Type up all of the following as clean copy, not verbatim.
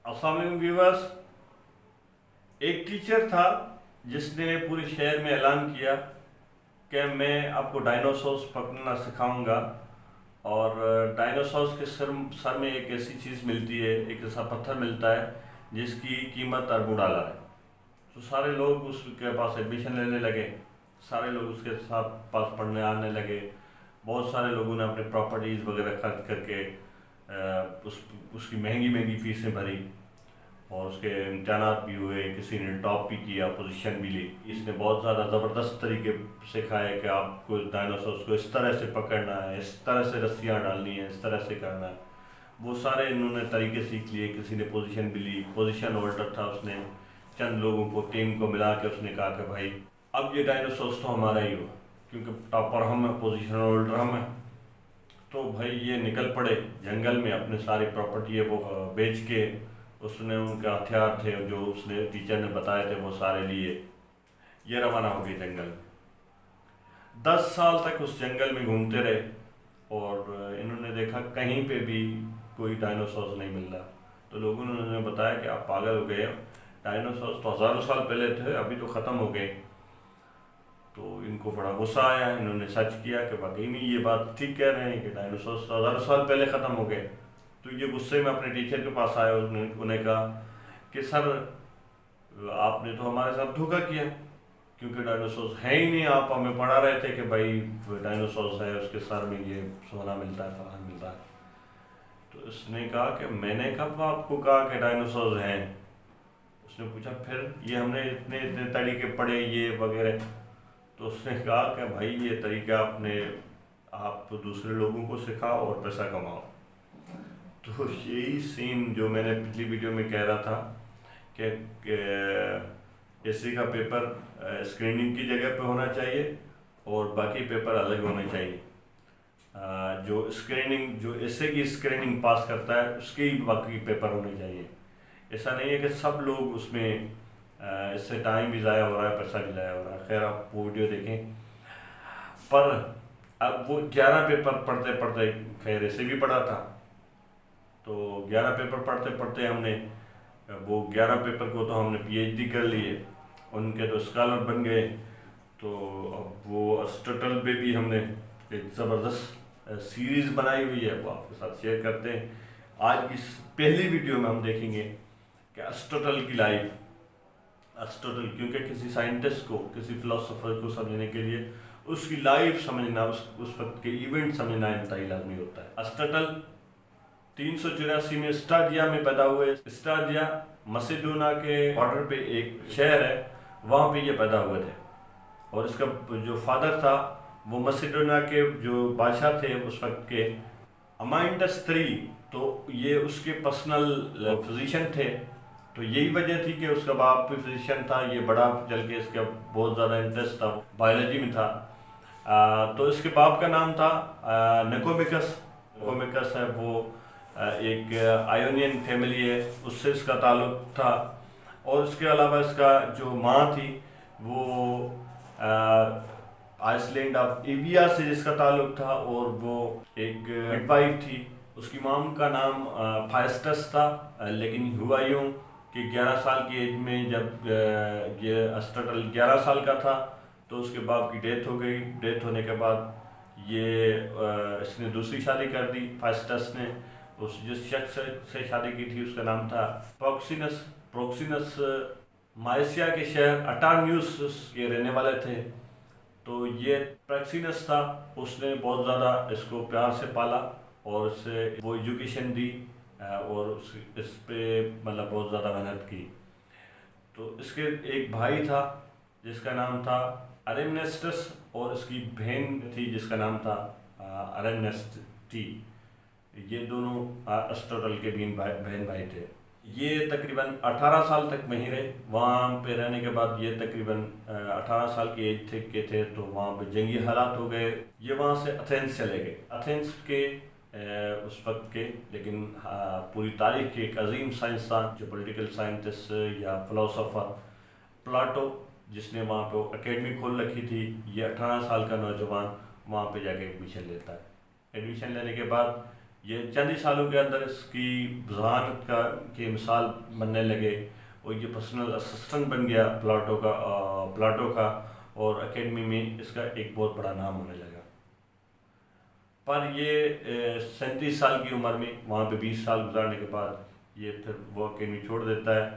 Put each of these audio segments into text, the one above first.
अस्सलाम वालेकुम व्यूअर्स। एक टीचर था जिसने पूरे शहर में ऐलान किया कि मैं आपको डायनासोर्स पकड़ना सिखाऊंगा। और डायनासोर्स के सर में एक ऐसी चीज़ मिलती है, एक ऐसा पत्थर मिलता है जिसकी कीमत अरबों डॉलर है। तो सारे लोग उसके पास एडमिशन लेने लगे, सारे लोग उसके साथ पास पढ़ने आने लगे। बहुत सारे लोगों ने अपने प्रॉपर्टीज़ वगैरह खर्च करके उसकी महंगी महंगी फीसें भरी और उसके इम्तहानात भी हुए। किसी ने टॉप भी किया, पोजीशन भी ली। इसने बहुत ज़्यादा ज़बरदस्त तरीके सिखाए कि आपको डायनासोर्स को इस तरह से पकड़ना है, इस तरह से रस्सियाँ डालनी है, इस तरह से करना है। वो सारे इन्होंने तरीके सीख लिए। किसी ने पोजीशन भी ली। पोजीशन होल्डर था, उसने चंद लोगों को, टीम को मिला के उसने कहा कि भाई अब ये डायनासोर्स तो हमारा ही होगा, क्योंकि टॉपर हम है, पोजीशन होल्डर हम है। तो भाई ये निकल पड़े जंगल में, अपने सारी प्रॉपर्टी है वो बेच के। उसने उनके हथियार थे जो उसने टीचर ने बताए थे वो सारे लिए, ये रवाना हो गए जंगल में। 10 साल तक उस जंगल में घूमते रहे और इन्होंने देखा कहीं पे भी कोई डायनासोर नहीं मिल रहा। तो लोगों ने उन्हें बताया कि आप पागल हो गए हो, डायनासोर तो हज़ारों साल पहले थे, अभी तो ख़त्म हो गए। तो इनको बड़ा गुस्सा आया। इन्होंने सर्च किया कि वाकई में ये बात ठीक कह रहे हैं कि डायनासोर तो हज़ारों साल पहले ख़त्म हो गए। तो ये गुस्से में अपने टीचर के पास आए। उन्हें कहा कि सर आपने तो हमारे साथ धोखा किया, क्योंकि डायनासोर है ही नहीं। आप हमें पढ़ा रहे थे कि भाई डायनासोर है, उसके सर में ये सोना मिलता है, फलान मिलता है। तो उसने कहा कि मैंने कब आपको कहा कि डायनासोर हैं। उसने पूछा फिर ये हमने इतने इतने तरीके पढ़े ये वगैरह। तो उसने कहा कि भाई ये तरीका आप दूसरे लोगों को सिखाओ और पैसा कमाओ। तो यही सेम जो मैंने पिछली वीडियो में कह रहा था कि एसए का पेपर स्क्रीनिंग की जगह पे होना चाहिए और बाकी पेपर अलग होने चाहिए। जो एसए की स्क्रीनिंग पास करता है उसके ही बाकी पेपर होने चाहिए। ऐसा नहीं है कि सब लोग उसमें इससे टाइम भी ज़ाया हो रहा है, पैसा भी ज़ाया हो रहा है। खैर आप वो वीडियो देखें। पर अब वो 11 पेपर पढ़ते पढ़ते, खैर ऐसे भी पढ़ा था, तो 11 पेपर पढ़ते पढ़ते हमने वो 11 पेपर को तो हमने पीएचडी कर लिए, उनके तो स्कॉलर बन गए। तो अब वो अस्टटल पे भी हमने एक ज़बरदस्त सीरीज़ बनाई हुई है, वो आपके साथ शेयर करते हैं। आज की पहली वीडियो में हम देखेंगे कि अस्टटल की लाइफ, अस्टोटल, क्योंकि किसी साइंटिस्ट को, किसी फिलोसोफर को समझने के लिए उसकी लाइफ समझना, उस वक्त के इवेंट समझना इंतहाई लाजमी होता है। अस्टटल 384 में स्टार्डिया में पैदा हुए। स्टार्डिया मसेडोना के बॉर्डर पे एक शहर है, वहाँ पे ये पैदा हुए थे। और इसका जो फादर था वो मसेडोना के जो बादशाह थे उस वक्त के, अमाइंडस III, तो ये उसके पर्सनल फिजिशियन थे। तो यही वजह थी कि उसका बाप भी फिजिशियन था, ये बड़ा चल के इसका बहुत ज़्यादा इंटरेस्ट था, बायोलॉजी में था। तो इसके बाप का नाम था निकोमिकस। निकोमिकस है वो एक आयोनियन फैमिली है, उससे इसका ताल्लुक था। और उसके अलावा इसका जो माँ थी वो आइसलैंड ऑफ इबिया से जिसका ताल्लुक था, और वो एक मिडवाइफ थी। उसकी माम का नाम फाइस्टस था। लेकिन हुआ यूँ कि 11 साल की एज में जब ये अस्टटल 11 साल का था तो उसके बाप की डेथ हो गई। डेथ होने के बाद ये इसने दूसरी शादी कर दी। फाइस्टस ने उस जिस शख्स से शादी की थी उसका नाम था प्रोक्सिनस। प्रोक्सिनस मायसिया के शहर अटान्यूस के रहने वाले थे। तो ये प्रोक्सिनस था, उसने बहुत ज़्यादा इसको प्यार से पाला और इससे वो एजुकेशन दी और इस पे मतलब बहुत ज़्यादा मेहनत की। तो इसके एक भाई था जिसका नाम था अरेमनेस्टस, और इसकी बहन थी जिसका नाम था अरेमनेस्टी। ये दोनों अस्टोटल के बहन भाई थे। ये तकरीबन 18 साल तक वहीं रहे। वहाँ पे रहने के बाद ये तकरीबन 18 साल की एज थे तो वहाँ पे जंगी हालात हो गए। ये वहाँ से एथेंस चले गए। एथेंस के उस वक्त के, लेकिन पूरी तारीख के एक अजीम साइंसदान, जो पॉलिटिकल साइंटिस्ट या फिलोसोफर, प्लाटो, जिसने वहाँ पे एकेडमी खोल रखी थी, ये 18 साल का नौजवान वहाँ पे जाके एडमिशन लेता है। एडमिशन लेने के बाद یہ چند ہی سالوں کے اندر اس کی ذہانت کی مثال بننے لگے، اور یہ پرسنل اسسٹنٹ بن گیا پلاٹو کا، اور اکیڈمی میں اس کا ایک بہت بڑا نام ہونے لگا۔ پر یہ 37 سال کی عمر میں، وہاں پہ 20 سال گزارنے کے بعد، یہ پھر وہ اکیڈمی چھوڑ دیتا ہے،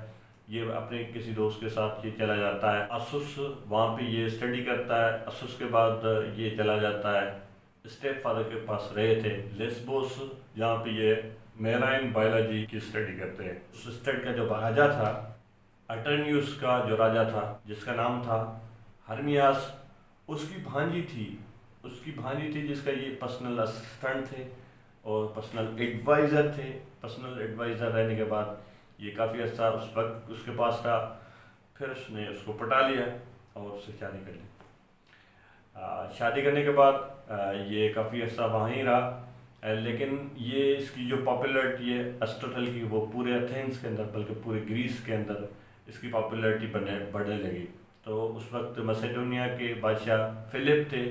یہ اپنے کسی دوست کے ساتھ یہ چلا جاتا ہے اسس، وہاں پہ یہ اسٹڈی کرتا ہے۔ اسس کے بعد یہ چلا جاتا ہے اسٹیپ فادر کے پاس رہے تھے لیسبوس، جہاں پہ یہ میرائن بایولوجی کی اسٹڈی کرتے ہیں۔ اس اسٹیٹ کا جو راجا تھا، اٹرنیوس کا جو راجا تھا، جس کا نام تھا ہرمیاس، اس کی بھانجی تھی جس کا یہ پرسنل اسسٹنٹ تھے اور پرسنل ایڈوائزر تھے۔ پرسنل ایڈوائزر رہنے کے بعد یہ کافی عرصہ اس وقت اس کے پاس رہا، پھر اس نے اس کو پٹا لیا اور اس سے شادی کر لی۔ شادی کرنے کے بعد یہ کافی عرصہ وہاں ہی رہا، لیکن یہ اس کی جو پاپولرٹی ہے ایرسٹوٹل کی، وہ پورے ایتھنز کے اندر بلکہ پورے گریس کے اندر اس کی پاپولرٹی بڑھنے لگی۔ تو اس وقت میسیڈونیا کے بادشاہ فلپ تھے،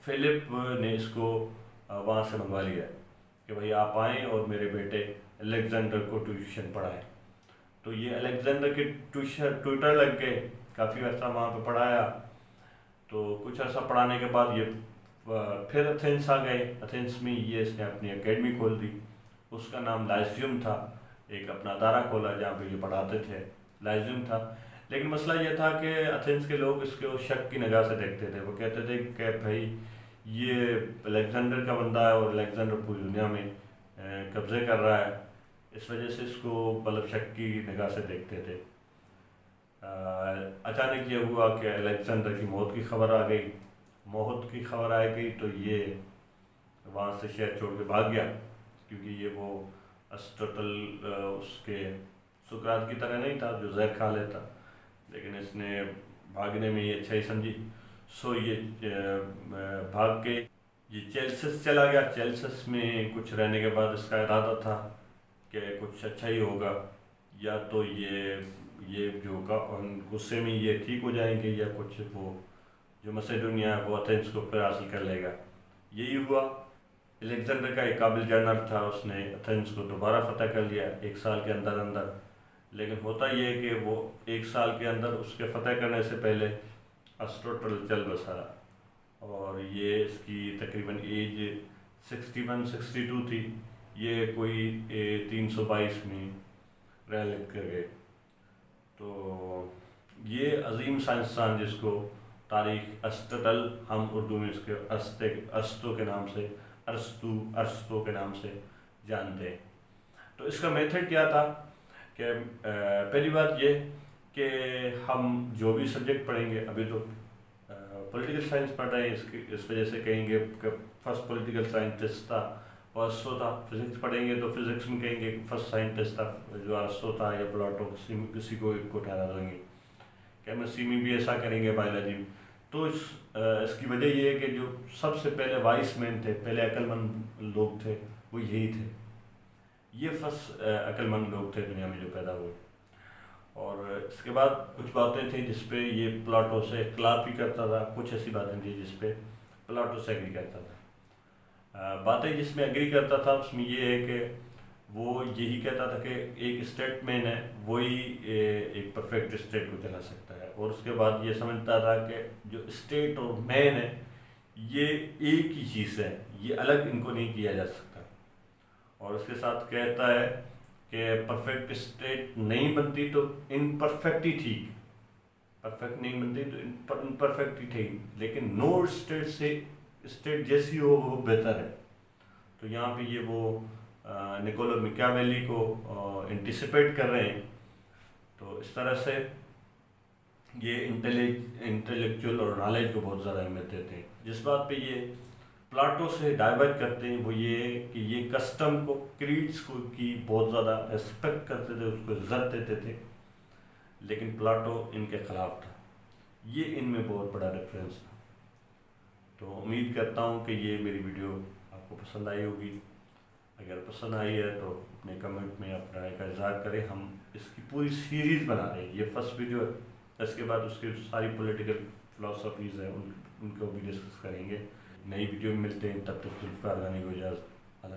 فلپ نے اس کو وہاں سے منگوا لیا کہ بھائی آپ آئیں اور میرے بیٹے الیگزینڈر کو ٹیوشن پڑھائیں۔ تو یہ الیگزینڈر کے ٹیوٹر لگ گئے، کافی عرصہ وہاں پہ پڑھایا۔ تو کچھ عرصہ پڑھانے کے بعد یہ پھر ایتھنس آ گئے۔ ایتھنس میں اس نے اپنی اکیڈمی کھول دی، اس کا نام لائزیوم تھا، ایک اپنا ادارہ کھولا جہاں پہ یہ پڑھاتے تھے، لائزیوم تھا۔ لیکن مسئلہ یہ تھا کہ ایتھنس کے لوگ اس کو شک کی نگاہ سے دیکھتے تھے، وہ کہتے تھے کہ بھائی یہ الیگزینڈر کا بندہ ہے اور الیگزینڈر پوری دنیا میں قبضے کر رہا ہے، اس وجہ سے اس کو مطلب شک کی نگاہ سے دیکھتے تھے۔ اچانک یہ ہوا کہ الیگزینڈر کی موت کی خبر آ گئی، تو یہ وہاں سے شہر چھوڑ کے بھاگ گیا، کیونکہ یہ وہ ایرسٹوٹل اس کے سقراط کی طرح نہیں تھا جو زہر کھا لیتا، لیکن اس نے بھاگنے میں یہ اچھا ہی سمجھی۔ سو یہ بھاگ کے یہ چیلسس چلا گیا۔ چیلسس میں کچھ رہنے کے بعد اس کا ارادہ تھا کہ کچھ اچھا ہی ہوگا، یا تو یہ جو ہوگا غصے میں یہ ٹھیک ہو جائیں گے، یا کچھ وہ جو میسیڈونیا ہے وہ ایتھنس کو پھر حاصل کر لے گا۔ یہی ہوا۔ الیگزینڈر کا ایک قابل جنرل تھا، اس نے ایتھنس کو دوبارہ فتح کر لیا 1 سال کے اندر۔ لیکن ہوتا یہ ہے کہ وہ 1 سال کے اندر اس کے فتح کرنے سے پہلے ایرسٹوٹل چل بسا، اور یہ اس کی تقریباً ایج 61-62 تھی۔ یہ کوئی 322 میں رحلت کر گئے۔ تو یہ عظیم سائنسدان جس کو تاریخ ایرسٹوٹل، ہم اردو میں اس کے ارسطو کے نام سے جانتے ہیں۔ تو اس کا میتھڈ کیا تھا کہ پہلی بات یہ کہ ہم جو بھی سبجیکٹ پڑھیں گے، ابھی تو پولیٹیکل سائنس پڑھ رہے ہیں، اس وجہ سے کہیں گے کہ فرسٹ پولیٹیکل سائنٹسٹ تھا ارسطو تھا۔ فزکس پڑھیں گے تو فزکس میں کہیں گے فرسٹ سائنٹسٹ تھا جو ارسطو تھا یا پلاٹو، کسی کو ایک کو ٹھہرا دیں گے۔ کیمسٹری میں بھی ایسا کریں گے، بایولوجی میں۔ تو اس کی وجہ یہ ہے کہ جو سب سے پہلے وائس مین تھے، پہلے عقل مند لوگ تھے، وہ یہی تھے۔ یہ فرسٹ عقل مند لوگ تھے دنیا میں جو پیدا ہوئے۔ اور اس کے بعد کچھ باتیں تھیں جس پہ یہ پلاٹو سے اختلاف بھی کرتا تھا، کچھ ایسی باتیں تھیں جس پہ پلاٹو سے ایگری کرتا تھا۔ باتیں جس میں ایگری کرتا تھا اس میں یہ ہے کہ وہ یہی کہتا تھا کہ ایک اسٹیٹ مین ہے، وہی ایک پرفیکٹ اسٹیٹ کو چلا سکتا ہے، اور اس کے بعد یہ سمجھتا تھا کہ جو اسٹیٹ اور مین ہے یہ ایک ہی چیز ہے، یہ الگ ان کو نہیں کیا جا سکتا۔ اور اس کے ساتھ کہتا ہے کہ پرفیکٹ اسٹیٹ نہیں بنتی تو امپرفیکٹ ہی ٹھیک، پرفیکٹ نہیں بنتی تو امپرفیکٹ ہی ٹھیک، لیکن نو اسٹیٹ سے اسٹیٹ جیسی ہو وہ بہتر ہے۔ تو یہاں پہ یہ وہ نکولو میکیاویلی کو انٹیسپیٹ کر رہے ہیں۔ تو اس طرح سے یہ انٹلیکچوئل اور نالج کو بہت زیادہ اہمیت دیتے ہیں۔ جس بات پہ یہ پلاٹو سے ڈائیورٹ کرتے ہیں وہ یہ ہے کہ یہ کسٹم کو، کریڈس کو کی بہت زیادہ ریسپیکٹ کرتے تھے، اس کو عزت دیتے تھے، لیکن پلاٹو ان کے خلاف تھا۔ یہ ان میں بہت بڑا ریفرنس تھا۔ تو امید کرتا ہوں کہ یہ میری ویڈیو آپ کو پسند آئی ہوگی۔ اگر پسند آئی ہے تو اپنے کمنٹ میں اپنا رائے کا اظہار کریں۔ ہم اس کی پوری سیریز بنا رہے ہیں، یہ فرسٹ ویڈیو ہے، اس کے بعد اس کی ساری پولیٹیکل فلاسفیز ہیں ان کو بھی ڈسکس کریں گے۔ نئی ویڈیو میں ملتے ہیں، تب تک ذوالفقار غنی کو اجازت۔ اللہ